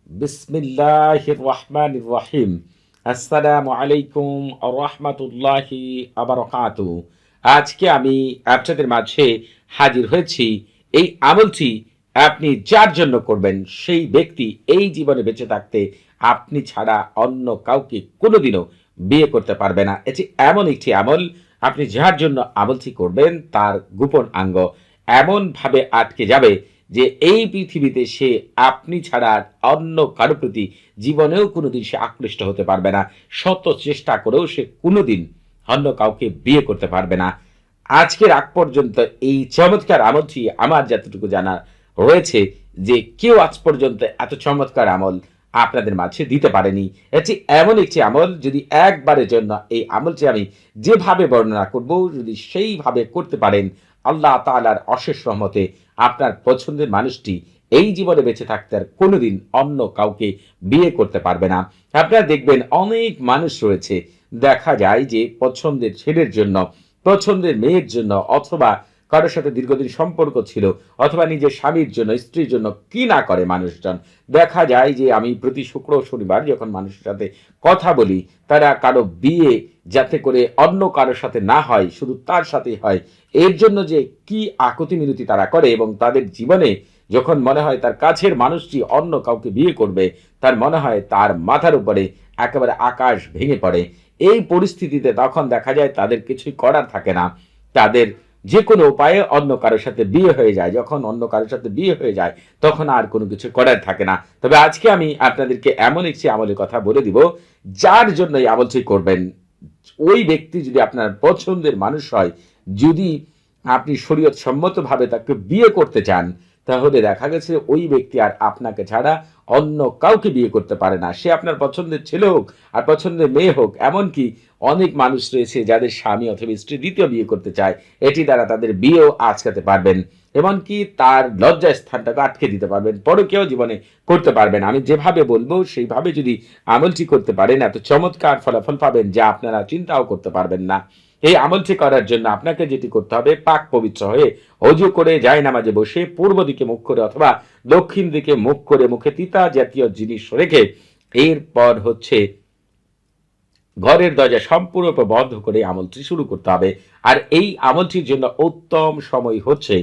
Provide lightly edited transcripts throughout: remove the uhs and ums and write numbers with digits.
বিসমিল্লাহির রহমানির রহিম। আসসালামু আলাইকুম রহমাতুল্লাহি আবারাকাতু। আজকে আমি আপনাদের মাঝে হাজির হয়েছি। এই আমলটি আপনি যার জন্য করবেন সেই ব্যক্তি এই জীবনে বেঁচে থাকতে আপনি ছাড়া অন্য কাউকে কোনোদিনও বিয়ে করতে পারবে না। এটি এমন একটি আমল, আপনি যার জন্য আমলটি করবেন তার গোপন অঙ্গ এমনভাবে আটকে যাবে যে এই পৃথিবীতে সে আপনি ছাড়া আর অন্য কারো প্রতি জীবনেও কোনোদিন সে আকৃষ্ট হতে পারবে না। শত চেষ্টা করেও সে কোনোদিন অন্য কাউকে বিয়ে করতে পারবে না। আজকের আগ পর্যন্ত এই চমৎকার আমলটি আমার যতটুকু জানা রয়েছে যে কেউ আজ পর্যন্ত এত চমৎকার আমল আপনাদের মাঝে দিতে পারেনি। এটি এমন একটি আমল, যদি একবারের জন্য এই আমলটি আমি যেভাবে বর্ণনা করব যদি সেইভাবে করতে পারেন, আল্লাহ তাআলার অশেষ রহমতে আপনার পছন্দের মানুষটি এই জীবনে বেঁচে থাকতে আর কোনোদিন অন্য কাউকে বিয়ে করতে পারবে না। আপনারা দেখবেন অনেক মানুষ রয়েছে, দেখা যায় যে পছন্দের ছেলের জন্য, পছন্দের মেয়ের জন্য, অথবা কারোর সাথে দীর্ঘদিন সম্পর্ক ছিল, অথবা নিজের স্বামীর জন্য, স্ত্রীর জন্য কি না করে মানুষজন। দেখা যায় যে আমি প্রতি শুক্র শনিবার যখন মানুষের সাথে কথা বলি, তারা কারো বিয়ে যাতে করে অন্য কারোর সাথে না হয়, শুধু তার সাথেই হয়, এর জন্য যে কি আকুতি মিনতি তারা করে, এবং তাদের জীবনে যখন মনে হয় তার কাছের মানুষটি অন্য কাউকে বিয়ে করবে, তার মনে হয় তার মাথার উপরে একেবারে আকাশ ভেঙে পড়ে। এই পরিস্থিতিতে তখন দেখা যায় তাদের কিছুই করার থাকে না, তাদের যে কোনো উপায়ে অন্য কারোর সাথে বিয়ে হয়ে যায়। যখন অন্য কারোর সাথে বিয়ে হয়ে যায় তখন আর কোনো কিছু করার থাকে না। তবে আজকে আমি আপনাদেরকে এমন একটি আমলের কথা বলে দিব, যার জন্য এই আমলটি করবেন ওই ব্যক্তি যদি আপনার পছন্দের মানুষ হয়, যদি আপনি শরীয়ত সম্মতভাবে তাকে বিয়ে করতে চান, তাহলে দেখা গেছে ওই ব্যক্তি আর আপনাকে ছাড়া অন্য কাউকে বিয়ে করতে পারে না। সে আপনার পছন্দের ছেলে হোক আর পছন্দের মেয়ে হোক, এমনকি অনেক মানুষ রয়েছে যাদের স্বামী অথবা স্ত্রী দ্বিতীয় বিয়ে করতে চায়, এটি দ্বারা তাদের বিয়েও আটকাতে পারবেন, এমনকি তার লজ্জার স্থানটাকে আটকে দিতে পারবেন, পরকেও জীবনে করতে পারবেন। আমি যেভাবে বলবো সেইভাবে যদি আমলটি করতে পারেন, এত চমৎকার ফলাফল পাবেন যা আপনারা চিন্তাও করতে পারবেন না। এই আমলটি করার জন্য আপনাকে যেটি করতে হবে, পাক পবিত্র হয়ে অজু করে জায়নামাজে বসে পূর্ব দিকে মুখ করে অথবা দক্ষিণ দিকে মুখ করে মুখে তিতা জাতীয় জিনিস রেখে, এরপর হচ্ছে ঘরের দরজা সম্পূর্ণরূপে বন্ধ করে আমলটি শুরু করতে হবে। আর এই আমলটির জন্য উত্তম সময় হচ্ছে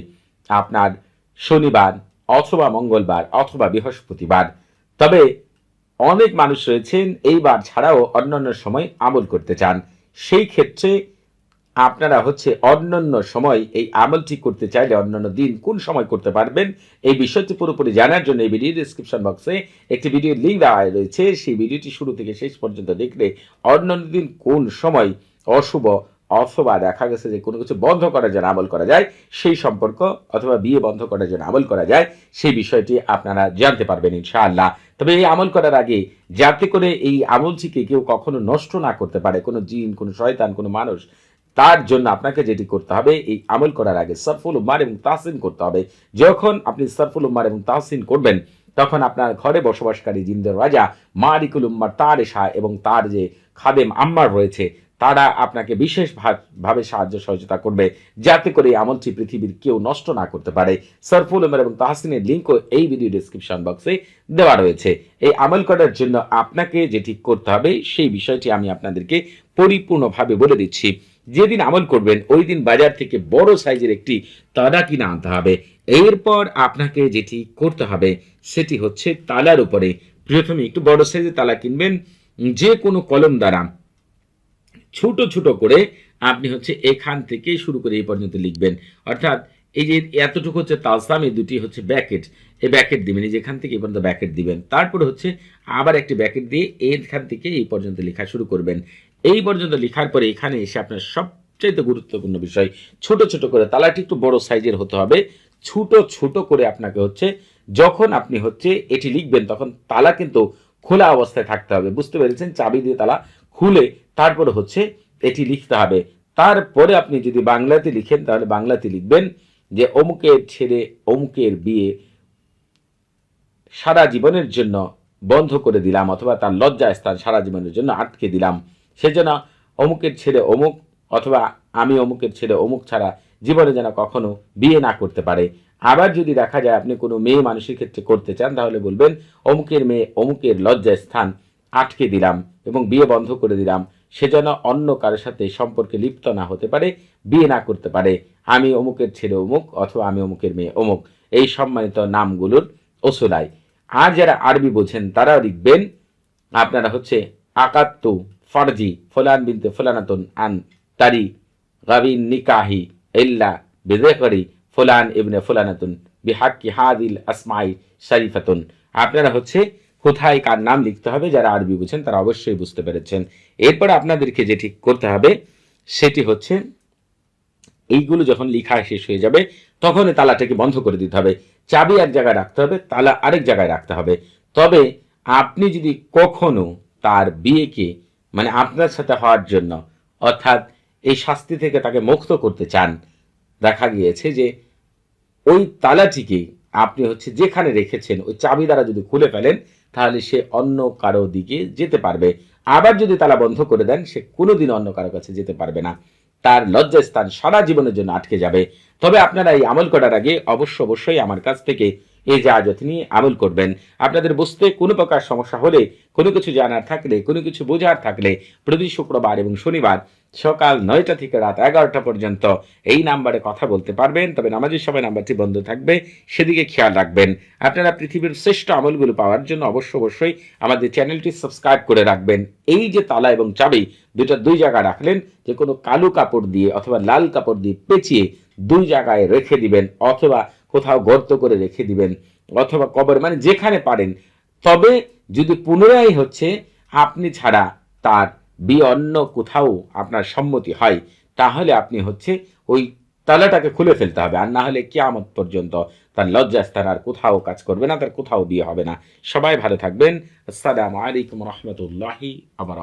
আপনার শনিবার অথবা মঙ্গলবার অথবা বৃহস্পতিবার। তবে অনেক মানুষ রয়েছেন এইবার ছাড়াও অন্যান্য সময় আমল করতে চান, সেই ক্ষেত্রে আপনারা হচ্ছে অন্যান্য সময় এই আমলটি করতে চাইলে অন্যান্য দিন কোন সময় করতে পারবেন, এই বিষয়টি পুরোপুরি জানার জন্য এই ভিডিও ডেসক্রিপশন বক্সে একটি ভিডিওর লিঙ্ক দেওয়া রয়েছে। সেই ভিডিওটি শুরু থেকে শেষ পর্যন্ত দেখলে অন্যান্য দিন কোন সময় অশুভ অথবা দেখা গেছে যে কোনো কিছু বন্ধ করার জন্য আমল করা যায় সেই সম্পর্ক, অথবা বিয়ে বন্ধ করার জন্য আমল করা যায় সেই বিষয়টি আপনারা জানতে পারবেন ইনশাআল্লাহ। তবে এই আমল করার আগে যাতে করে এই আমলটিকে কেউ কখনো নষ্ট না করতে পারে, কোনো জিন, কোনো শয়তান, কোনো মানুষ, তার জন্য আপনাকে যেটি করতে হবে, এই আমল করার আগে সরফুল উম্মার এবং তাহসিন করতে হবে। যখন আপনি সরফুল উম্মার এবং তাহসিন করবেন, তখন আপনার ঘরে বসবাসকারী জিনদের রাজা মালিকুল উম্মার তারেশা এবং তার যে খাদেম আম্মার রয়েছে, তারা আপনাকে বিশেষ ভাবে সাহায্য সহযোগিতা করবে যাতে করে এই আমলটি পৃথিবীর কেউ নষ্ট না করতে পারে। সরফুল উম্মার এবং তাহসিনের লিঙ্কও এই ভিডিও ডেসক্রিপশন বক্সে দেওয়া রয়েছে। এই আমল করার জন্য আপনাকে যেটি করতে হবে সেই বিষয়টি আমি আপনাদেরকে পরিপূর্ণভাবে বলে দিচ্ছি। যেদিন আমল করবেন ওই দিন বাজার থেকে বড় সাইজের একটি তালা কিনে আনতে হবে। এরপর আপনাকে যেটি করতে হবে সেটি হচ্ছে তালার উপরে প্রথমে একটু বড় সাইজের তালা কিনবেন, যে কোনো কলম দ্বারা ছোট ছোট করে আপনি হচ্ছে এখান থেকে শুরু করে এই পর্যন্ত লিখবেন। অর্থাৎ এই যে এতটুকু হচ্ছে তালসাম, এই দুটি হচ্ছে ব্যাকেট, এই ব্যাকেট দিবেন, এই যেখান থেকে এই পর্যন্ত ব্যাকেট দিবেন, তারপরে হচ্ছে আবার একটি ব্যাকেট দিয়ে এইখান থেকে এই পর্যন্ত লেখা শুরু করবেন। এই পর্যন্ত লেখার পরে এখানে এসে আপনার সবচাইতে গুরুত্বপূর্ণ বিষয়, ছোট ছোট করে, তালাটি একটু বড় সাইজের হতে হবে, ছোট ছোট করে আপনাকে হচ্ছে যখন আপনি হচ্ছে এটি লিখবেন তখন তালা কিন্তু খোলা অবস্থায় থাকতে হবে, বুঝতে পেরেছেন? চাবি দিয়ে তালা খুলে তারপরে হচ্ছে এটি লিখতে হবে। তারপরে আপনি যদি বাংলাতে লিখেন তাহলে বাংলাতে লিখবেন যে অমুকের ছেলে অমুকের বিয়ে সারা জীবনের জন্য বন্ধ করে দিলাম, অথবা তার লজ্জা স্থান সারা জীবনের জন্য আটকে দিলাম, সেজন্য অমুকের ছেলে অমুক, অথবা আমি অমুকের ছেলে অমুক ছাড়া জীবনে যেন কখনো বিয়ে না করতে পারে। আবার যদি দেখা যায় আপনি কোনো মেয়ে মানুষের ক্ষেত্রে করতে চান, তাহলে বলবেন অমুকের মেয়ে অমুকের লজ্জা স্থান আটকে দিলাম এবং বিয়ে বন্ধ করে দিলাম, সে যেন অন্য কারোর সাথে সম্পর্কে লিপ্ত না হতে পারে, বিয়ে না করতে পারে। আমি অমুকের ছেলে অমুক, অথবা আমি অমুকের মেয়ে অমুক, এই সম্মানিত নামগুলোর ওসুলায়। আর যারা আরবি বোঝেন তারাও লিখবেন আপনারা হচ্ছে আকাত্তু ফরজি ফুলান বিনতে ফুলানাতুন আন তারি গাবিন নিকাহি ইল্লা বিযকরি ফুলান ইবনে ফুলানাতুন বিহাক্কি হাদিল আসমাই শরীফাতুন। আপনারা হচ্ছে কোথায় কার নাম লিখতে হবে, যারা আরবি বুঝেন তারা অবশ্যই বুঝতে পেরেছেন। এরপর আপনাদেরকে যেটি করতে হবে সেটি হচ্ছে এইগুলো যখন লেখা শেষ হয়ে যাবে তখন তালাটাকে বন্ধ করে দিতে হবে। চাবি এক জায়গায় রাখতে হবে, তালা আরেক জায়গায় রাখতে হবে। তবে আপনি যদি কখনো তার বিয়েকে মানে আপনার সাথে হওয়ার জন্য, অর্থাৎ এই শাস্তি থেকে তাকে মুক্ত করতে চান, দেখা গিয়েছে যে ওই তালাটিকে আপনি হচ্ছে যেখানে রেখেছেন ওই চাবি দ্বারা যদি খুলে ফেলেন, তাহলে সে অন্য কারো দিকে যেতে পারবে। আবার যদি তালা বন্ধ করে দেন, সে কোনোদিন অন্য কারো কাছে যেতে পারবে না, তার লজ্জাস্থান সারা জীবনের জন্য আটকে যাবে। তবে আপনারা এই আমল করার আগে অবশ্যই আমার কাছ থেকে এই জাহাজত নিয়ে আমল করবেন। আপনাদের বুঝতে কোনো প্রকার সমস্যা হলে, কোনো কিছু জানার থাকলে, কোনো কিছু বোঝার থাকলে প্রতি শুক্রবার এবং শনিবার সকাল 9টা থেকে রাত 11টা পর্যন্ত এই নাম্বারে কথা বলতে পারবেন। তবে নামাজের সময় নাম্বারটি বন্ধ থাকবে, সেদিকে খেয়াল রাখবেন। আপনারা পৃথিবীর শ্রেষ্ঠ আমলগুলো পাওয়ার জন্য অবশ্যই আমাদের চ্যানেলটি সাবস্ক্রাইব করে রাখবেন। এই যে তালা এবং চাবি দুই জায়গায় রাখলেন, যে কোনো কালো কাপড় দিয়ে অথবা লাল কাপড় দিয়ে পেঁচিয়ে দুই জায়গায় রেখে দিবেন, অথবা কোথাও গর্ত করে রেখে দিবেন, অথবা কবর, মানে যেখানে পারেন। তবে যদি পুনরায় হচ্ছে আপনি ছাড়া তার বিয়ে অন্য কোথাও আপনার সম্মতি হয়, তাহলে আপনি হচ্ছে ওই তালাটাকে খুলে ফেলতে হবে। আর না হলে কিয়ামত পর্যন্ত তার লজ্জাস্থান আর কোথাও কাজ করবে না, তার কোথাও বিয়ে হবে না। সবাই ভালো থাকবেন। আসসালামু আলাইকুম রহমতুল্লাহি আবার।